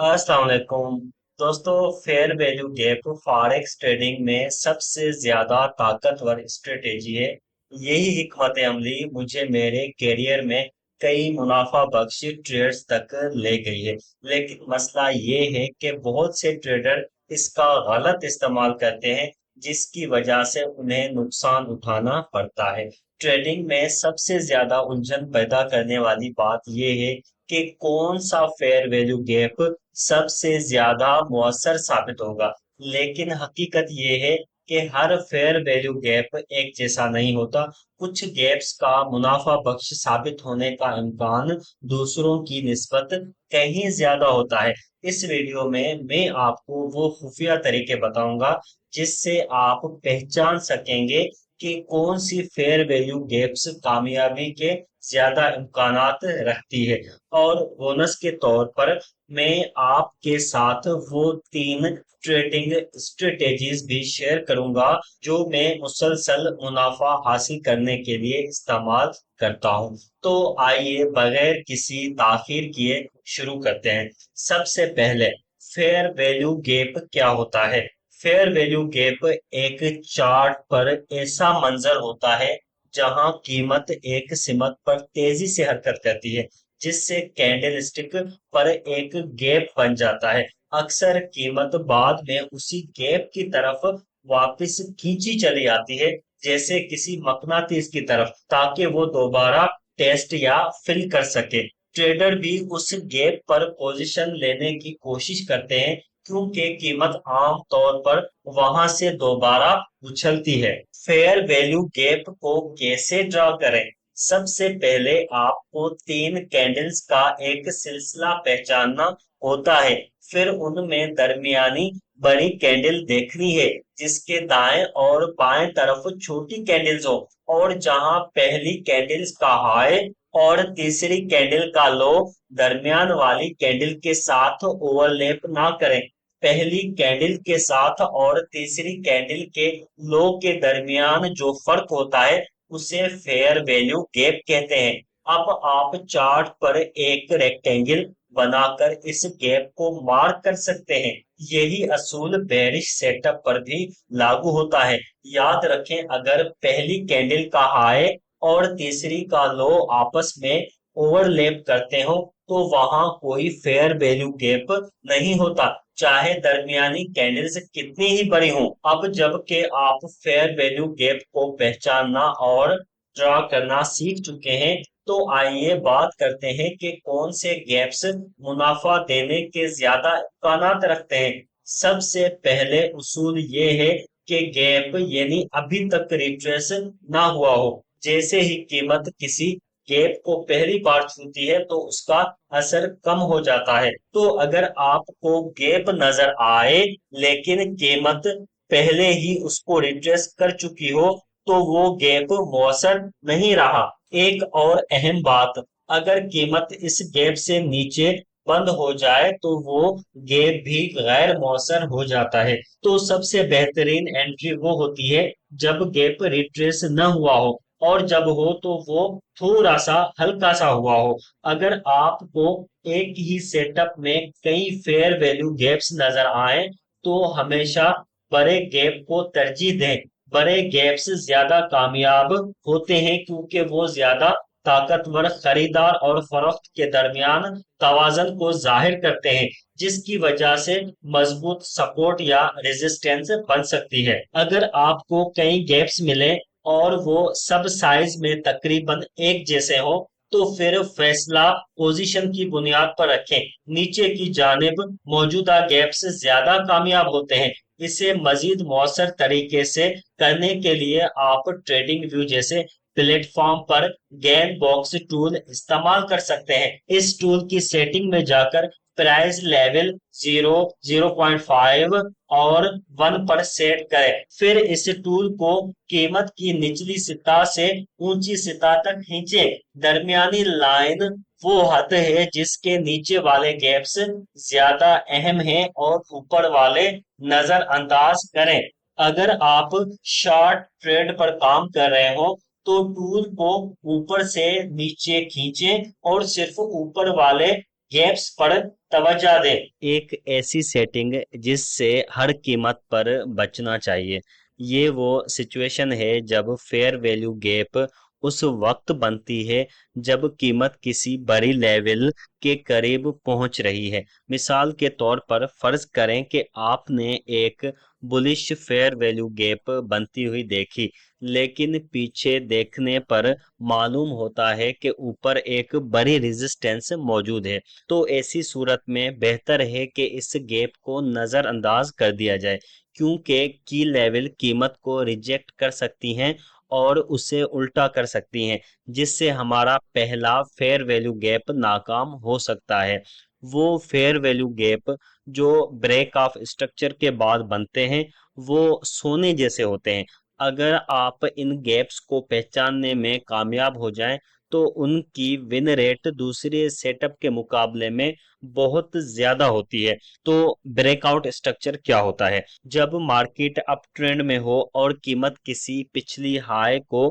अस्सलाम वालेकुम दोस्तों। Fair value gap forex trading में सबसे ज्यादा ताकतवर स्ट्रेटेजी है। यही हिकमत अमली मुझे मेरे करियर में कई मुनाफा बख्श ट्रेड्स तक ले गई है। लेकिन मसला ये है कि बहुत से ट्रेडर इसका गलत इस्तेमाल करते हैं, जिसकी वजह से उन्हें नुकसान उठाना पड़ता है। ट्रेडिंग में सबसे ज्यादा उलझन पैदा करने वाली बात यह है कि कौन सा फेयर वैल्यू गैप सबसे ज्यादा मुअस्सर साबित होगा। लेकिन हकीकत ये है कि हर फेयर वैल्यू गैप एक जैसा नहीं होता। कुछ गैप्स का मुनाफा बख्श साबित होने का इम्कान दूसरों की निस्बत कहीं ज्यादा होता है। इस वीडियो में मैं आपको वो खुफिया तरीके बताऊंगा जिससे आप पहचान सकेंगे कि कौन सी फेयर वैल्यू गैप्स कामयाबी के ज्यादा इम्कानात रखती है। और बोनस के तौर पर मैं आपके साथ वो तीन ट्रेडिंग स्ट्रेटेजीज भी शेयर करूंगा जो मैं मुसलसल मुनाफा हासिल करने के लिए इस्तेमाल करता हूं। तो आइए बगैर किसी ताखीर किए शुरू करते हैं। सबसे पहले फेयर वैल्यू गैप क्या होता है। फेयर वैल्यू गैप एक चार्ट पर ऐसा मंजर होता है जहां कीमत एक सिमत पर तेजी से हरकत करती है, जिससे कैंडल स्टिक पर एक गैप बन जाता है। अक्सर कीमत बाद में उसी गैप की तरफ वापस खींची चली आती है, जैसे किसी मकनातीस की तरफ, ताकि वो दोबारा टेस्ट या फिल कर सके। ट्रेडर भी उस गैप पर पोजीशन लेने की कोशिश करते हैं, क्योंकि कीमत आम तौर पर वहां से दोबारा उछलती है। फेयर वैल्यू गैप को कैसे ड्रा करें। सबसे पहले आपको तीन कैंडल्स का एक सिलसिला पहचानना होता है। फिर उनमें दरमियानी बड़ी कैंडल देखनी है, जिसके दाएं और बाएं तरफ छोटी कैंडल्स हो, और जहां पहली कैंडल्स का हाई और तीसरी कैंडल का लो दरमियान वाली कैंडल के साथ ओवरलैप ना करें। पहली कैंडल के साथ और तीसरी कैंडल के लो के दरमियान जो फर्क होता है उसे फेयर वैल्यू गैप कहते हैं। अब आप चार्ट पर एक रेक्टेंगल बनाकर इस गैप को मार्क कर सकते हैं। यही असूल बेरिश सेटअप पर भी लागू होता है। याद रखें, अगर पहली कैंडल का हाई और तीसरी का लो आपस में ओवरलैप करते हो तो वहां कोई फेयर वैल्यू गैप नहीं होता, चाहे दरमियानी कैंडल्स कितनी ही बड़ी हो। अब जबकि आप फेयर वैल्यू गैप को पहचानना और ड्रा करना सीख चुके हैं, तो आइए बात करते हैं कि कौन से गैप्स मुनाफा देने के ज्यादा इम्कानात रखते हैं। सबसे पहले उसूल ये है कि गैप यानी अभी तक रिट्रेस ना हुआ हो। जैसे ही कीमत किसी गैप को पहली बार छूती है तो उसका असर कम हो जाता है। तो अगर आपको गैप नजर आए लेकिन कीमत पहले ही उसको रिट्रेस कर चुकी हो, तो वो गैप मौसर नहीं रहा। एक और अहम बात, अगर कीमत इस गैप से नीचे बंद हो जाए तो वो गैप भी गैर मौसर हो जाता है। तो सबसे बेहतरीन एंट्री वो होती है जब गैप रिट्रेस न हुआ हो, और जब हो तो वो थोड़ा सा हल्का सा हुआ हो। अगर आपको एक ही सेटअप में कई फेयर वैल्यू गैप्स नजर आए, तो हमेशा बड़े गैप को तरजीह दें। बड़े गैप्स ज्यादा कामयाब होते हैं क्योंकि वो ज्यादा ताकतवर खरीदार और फरोख्त के दरमियान तवाजन को जाहिर करते हैं, जिसकी वजह से मजबूत सपोर्ट या रेजिस्टेंस बन सकती है। अगर आपको कई गैप्स मिले और वो सब साइज में तकरीबन एक जैसे हो, तो फिर फैसला पोजीशन की बुनियाद पर रखें। नीचे की जानिब मौजूदा गैप्स ज्यादा कामयाब होते हैं। इसे मजीद मौसर तरीके से करने के लिए आप ट्रेडिंग व्यू जैसे प्लेटफॉर्म पर गेन बॉक्स टूल इस्तेमाल कर सकते हैं। इस टूल की सेटिंग में जाकर प्राइस लेवल 0, 0.5 और 1 पर सेट करें। फिर इस टूल को कीमत की निचली सतह से ऊंची सतह तक खींचे। दरमियानी लाइन वो हद है जिसके नीचे वाले गैप्स ज्यादा अहम हैं और ऊपर वाले नजरअंदाज करें। अगर आप शॉर्ट ट्रेड पर काम कर रहे हो तो टूल को ऊपर से नीचे खींचें और सिर्फ ऊपर वाले गैप्स पर तवज्जो दें। एक ऐसी सेटिंग जिससे हर कीमत पर बचना चाहिए। ये वो सिचुएशन है जब फेयर वैल्यू गैप उस वक्त बनती है जब कीमत किसी बड़ी लेवल के करीब पहुंच रही है। मिसाल के तौर पर फर्ज करें कि आपने एक बुलिश फेयर वैल्यू गैप बनती हुई देखी, लेकिन पीछे देखने पर मालूम होता है कि ऊपर एक बड़ी रेजिस्टेंस मौजूद है। तो ऐसी सूरत में बेहतर है कि इस गैप को नज़रअंदाज कर दिया जाए, क्योंकि की लेवल कीमत को रिजेक्ट कर सकती हैं और उसे उल्टा कर सकती हैं, जिससे हमारा पहला फेयर वैल्यू गैप नाकाम हो सकता है। वो फेयर वैल्यू गैप जो ब्रेक ऑफ स्ट्रक्चर के बाद बनते हैं, वो सोने जैसे होते हैं। अगर आप इन गैप्स को पहचानने में कामयाब हो जाएं, तो उनकी विन रेट दूसरे सेटअप के मुकाबले में बहुत ज्यादा होती है। तो ब्रेकआउट स्ट्रक्चर क्या होता है? जब मार्केट अप ट्रेंड में हो और कीमत किसी पिछली हाई को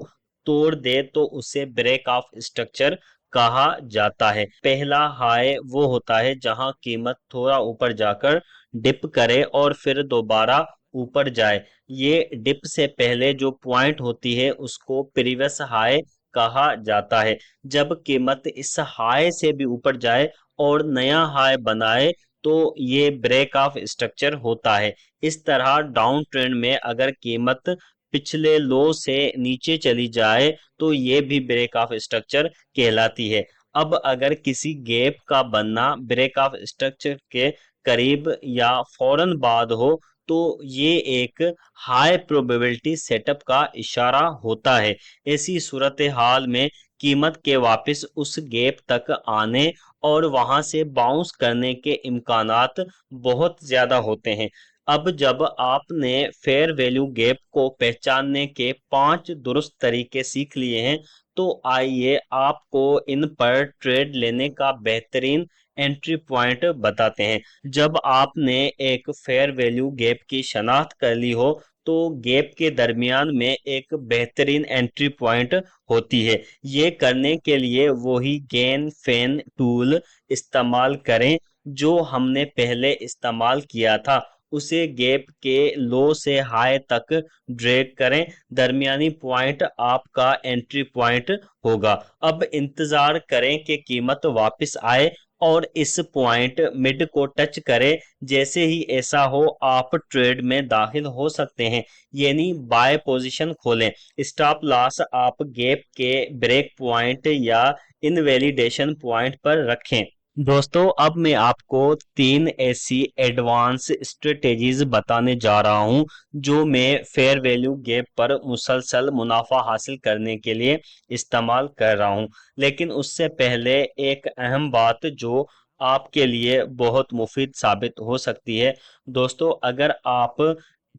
तोड़ दे तो उसे ब्रेक ऑफ स्ट्रक्चर कहा जाता है। पहला हाई वो होता है जहां कीमत थोड़ा ऊपर जाकर डिप करे और फिर दोबारा ऊपर जाए। ये डिप से पहले जो पॉइंट होती है उसको प्रीवियस हाई कहा जाता है। जब कीमत इस हाई से भी ऊपर जाए और नया हाई बनाए तो ये ब्रेक ऑफ स्ट्रक्चर होता है। इस तरह डाउन ट्रेंड में अगर कीमत पिछले लो से नीचे चली जाए तो ये भी ब्रेक ऑफ स्ट्रक्चर कहलाती है। अब अगर किसी गैप का बनना ब्रेक ऑफ स्ट्रक्चर के करीब या फौरन बाद हो तो ये एक हाई प्रोबेबिलिटी सेटअप का इशारा होता है। ऐसी सूरत हाल में कीमत के वापस उस गैप तक आने और वहां से बाउंस करने के इम्कानात बहुत ज्यादा होते हैं। अब जब आपने फेयर वैल्यू गैप को पहचानने के 5 दुरुस्त तरीके सीख लिए हैं, तो आइए आपको इन पर ट्रेड लेने का बेहतरीन एंट्री पॉइंट बताते हैं। जब आपने एक फेयर वैल्यू गैप की शनाख्त कर ली हो, तो गैप के दरमियान में एक बेहतरीन एंट्री पॉइंट होती है। ये करने के लिए वही गेन फेन टूल इस्तेमाल करें जो हमने पहले इस्तेमाल किया था। उसे गैप के लो से हाई तक ड्रैग करें। दरमियानी पॉइंट आपका एंट्री पॉइंट होगा। अब इंतजार करें कि कीमत वापस आए और इस पॉइंट मिड को टच करे। जैसे ही ऐसा हो आप ट्रेड में दाखिल हो सकते हैं, यानी बाय पोजीशन खोलें। स्टॉप लॉस आप गैप के ब्रेक पॉइंट या इनवैलिडेशन पॉइंट पर रखें। दोस्तों, अब मैं आपको 3 ऐसी एडवांस स्ट्रेटेजीज बताने जा रहा हूं जो मैं फेयर वैल्यू गैप पर मुसलसल मुनाफा हासिल करने के लिए इस्तेमाल कर रहा हूं। लेकिन उससे पहले एक अहम बात जो आपके लिए बहुत मुफीद साबित हो सकती है। दोस्तों, अगर आप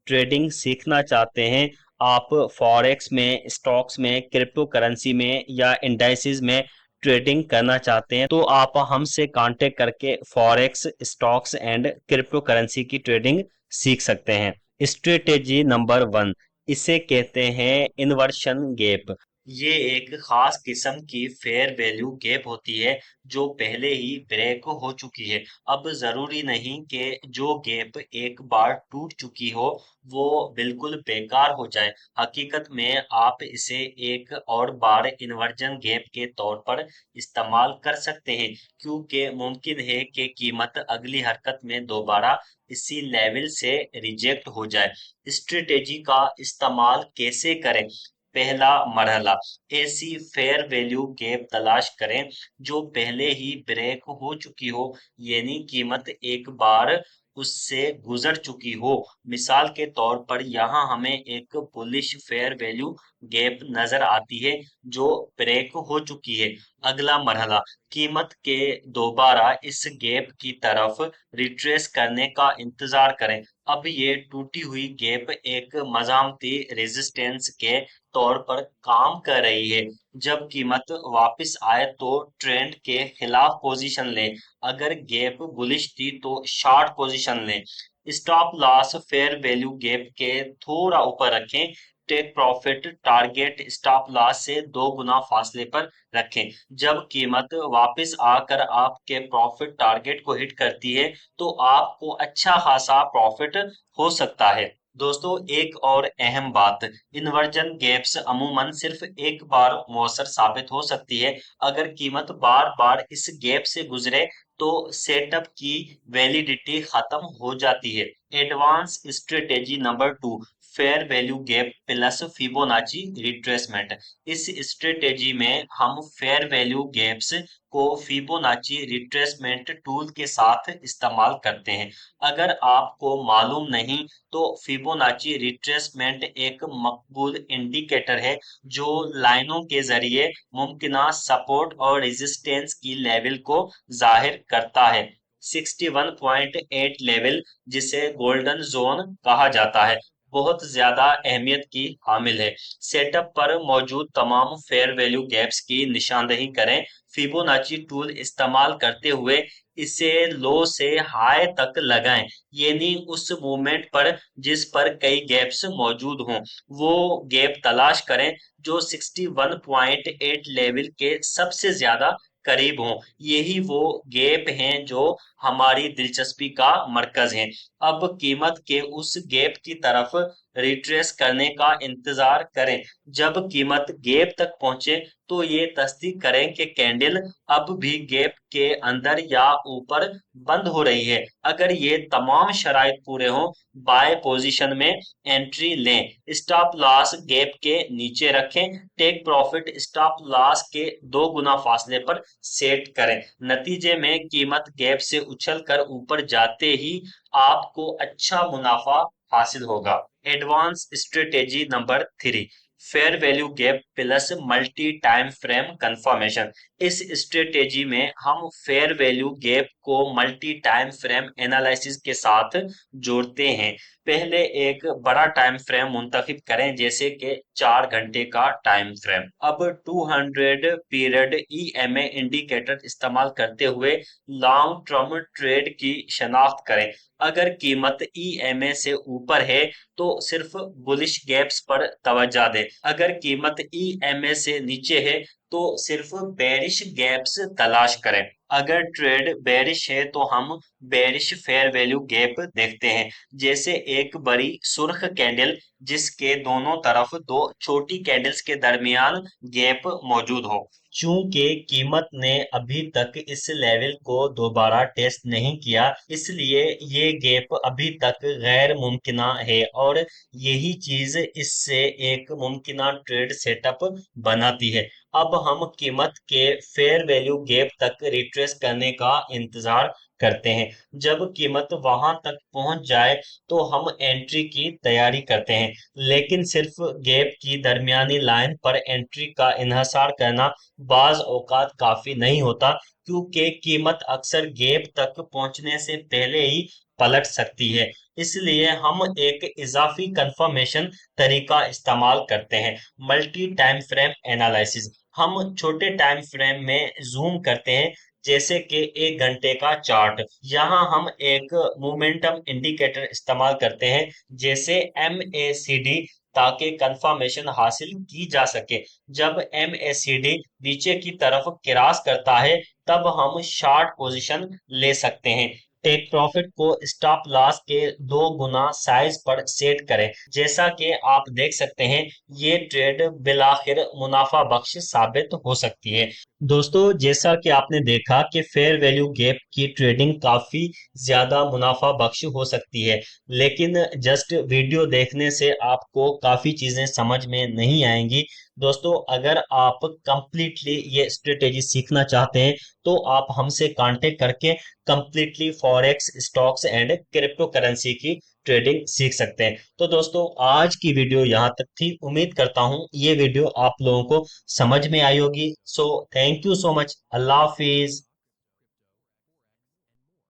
ट्रेडिंग सीखना चाहते हैं, आप फॉरेक्स में, स्टॉक्स में, क्रिप्टो करेंसी में या इंडाइसिस में ट्रेडिंग करना चाहते हैं, तो आप हमसे कांटेक्ट करके forex, stocks and crypto currency की ट्रेडिंग सीख सकते हैं। स्ट्रेटेजी नंबर 1, इसे कहते हैं इन्वर्शन गैप। ये एक खास किस्म की फेयर वैल्यू गैप होती है जो पहले ही ब्रेक हो चुकी है। अब जरूरी नहीं कि जो गैप एक बार टूट चुकी हो वो बिल्कुल बेकार हो जाए। हकीकत में आप इसे एक और बार इन्वर्जन गैप के तौर पर इस्तेमाल कर सकते हैं, क्योंकि मुमकिन है कि कीमत अगली हरकत में दोबारा इसी लेवल से रिजेक्ट हो जाए। स्ट्रेटेजी का इस्तेमाल कैसे करें? पहला मरहला, ऐसी फेयर वैल्यू गैप तलाश करें जो पहले ही ब्रेक हो चुकी हो, यानी कीमत एक बार उससे गुजर चुकी हो। मिसाल के तौर पर यहाँ हमें एक बुलिश फेयर वैल्यू गैप नजर आती है जो ब्रेक हो चुकी है। अगला मरहला, कीमत के दोबारा इस गैप की तरफ रिट्रेस करने का इंतजार करें। अब ये टूटी हुई गैप एक मज़ामती रेजिस्टेंस के तौर पर काम कर रही है। जब कीमत वापस आए तो ट्रेंड के खिलाफ पोजीशन लें। अगर गैप बुलिश थी तो शॉर्ट पोजीशन लें। Stop loss fair value gap के थोड़ा ऊपर रखें। Take profit target stop loss से 2 गुना फासले पर रखें। जब कीमत वापस आकर आपके प्रॉफिट टारगेट को हिट करती है तो आपको अच्छा खासा प्रॉफिट हो सकता है। दोस्तों, एक और अहम बात, इन्वर्जन गैप्स अमूमन सिर्फ एक बार मौसर साबित हो सकती है। अगर कीमत बार बार इस गैप से गुजरे तो सेटअप की वैलिडिटी खत्म हो जाती है। Advance strategy number 2, fair value gap plus Fibonacci retracement. इस स्ट्रेटेजी में हम फेयर वैल्यू गैप्स को फिबोनाची रिट्रेसमेंट टूल के साथ इस्तेमाल करते हैं। अगर आपको मालूम नहीं तो फिबोनाची रिट्रेसमेंट एक मकबूल इंडिकेटर है जो लाइनों के जरिए मुमकिना सपोर्ट और रेजिस्टेंस की लेवल को जाहिर करता है। 61.8 लेवल, जिसे गोल्डन जोन कहा जाता है, बहुत ज्यादा अहमियत की हामिल है। सेटअप पर मौजूद तमाम फेयर वैल्यू गैप्स की निशानदेही करें। फिबोनाची टूल इस्तेमाल करते हुए इसे लो से हाई तक लगाएं, यानी उस मूवमेंट पर जिस पर कई गैप्स मौजूद हों। वो गैप तलाश करें जो 61.8 लेवल के सबसे ज्यादा करीब हों। यही वो गैप हैं जो हमारी दिलचस्पी का मरकज हैं। अब कीमत के उस गैप की तरफ रिट्रेस करने का इंतजार करें। जब कीमत गैप तक पहुंचे तो ये तस्दीक करें कि कैंडल अब भी गैप के अंदर या ऊपर बंद हो रही है। अगर ये तमाम शराइत पूरे हों, बाय पोजीशन में एंट्री लें। स्टॉप लॉस गैप के नीचे रखें। टेक प्रॉफिट स्टॉप लॉस के 2 गुना फासले पर सेट करें। नतीजे में कीमत गैप से उछल कर ऊपर जाते ही आपको अच्छा मुनाफा हासिल होगा। Advance strategy number 3, fair value gap plus multi time frame confirmation. इस स्ट्रेटेजी में हम फेयर वैल्यू गैप को मल्टी टाइम फ्रेम एनालिसिस के साथ जोड़ते हैं। पहले एक बड़ा टाइम फ्रेम मुंतखब करें, जैसे कि 4 घंटे का टाइम फ्रेम। अब 200 पीरियड ईएमए इंडिकेटर इस्तेमाल करते हुए लॉन्ग टर्म ट्रेड की शनाख्त करें। अगर कीमत ईएमए से ऊपर है तो सिर्फ बुलिश गैप्स पर तवज्जो दें। अगर कीमत ईएमए से नीचे है तो सिर्फ बेरिश गैप्स तलाश करें। अगर ट्रेड बेरिश है तो हम बेरिश फेयर वैल्यू गैप देखते हैं, जैसे एक बड़ी सुर्ख कैंडल जिसके दोनों तरफ दो छोटी कैंडल्स के दरमियान गैप मौजूद हो। चूंकि कीमत ने अभी तक इस लेवल को दोबारा टेस्ट नहीं किया, इसलिए ये गैप अभी तक गैर मुमकिना है और यही चीज इससे एक मुमकिना ट्रेड सेटअप बनाती है। अब हम कीमत के फेयर वैल्यू गैप तक रिट्रेस करने का इंतजार करते हैं। जब कीमत वहां तक पहुंच जाए तो हम एंट्री की तैयारी करते हैं, लेकिन सिर्फ गैप की दरमियानी लाइन पर एंट्री का इन्हसार करना बाज औकात काफी नहीं होता, क्योंकि कीमत अक्सर गैप तक पहुंचने से पहले ही पलट सकती है। इसलिए हम एक इजाफी कंफर्मेशन तरीका इस्तेमाल करते हैं, मल्टी टाइम फ्रेम एनालिसिस। हम छोटे टाइम फ्रेम में जूम करते हैं, जैसे कि 1 घंटे का चार्ट। यहाँ हम एक मोमेंटम इंडिकेटर इस्तेमाल करते हैं, जैसे MACD, ताकि कंफर्मेशन हासिल की जा सके। जब MACD नीचे की तरफ क्रॉस करता है तब हम शॉर्ट पोजीशन ले सकते हैं। टेक प्रॉफिट को स्टॉप लॉस के 2 गुना साइज पर सेट करें। जैसा कि आप देख सकते हैं, ये ट्रेड बिलाखिर मुनाफा बख्श साबित हो सकती है। दोस्तों, जैसा कि आपने देखा कि फेयर वैल्यू गैप की ट्रेडिंग काफी ज्यादा मुनाफा बख्श हो सकती है, लेकिन जस्ट वीडियो देखने से आपको काफी चीजें समझ में नहीं आएंगी। दोस्तों, अगर आप कंप्लीटली ये स्ट्रेटेजी सीखना चाहते हैं तो आप हमसे कांटेक्ट करके completely forex, stocks and crypto currency की ट्रेडिंग सीख सकते हैं। तो दोस्तों, आज की वीडियो यहाँ तक थी। उम्मीद करता हूँ ये वीडियो आप लोगों को समझ में आई होगी। So thank you so much. Allah Hafiz.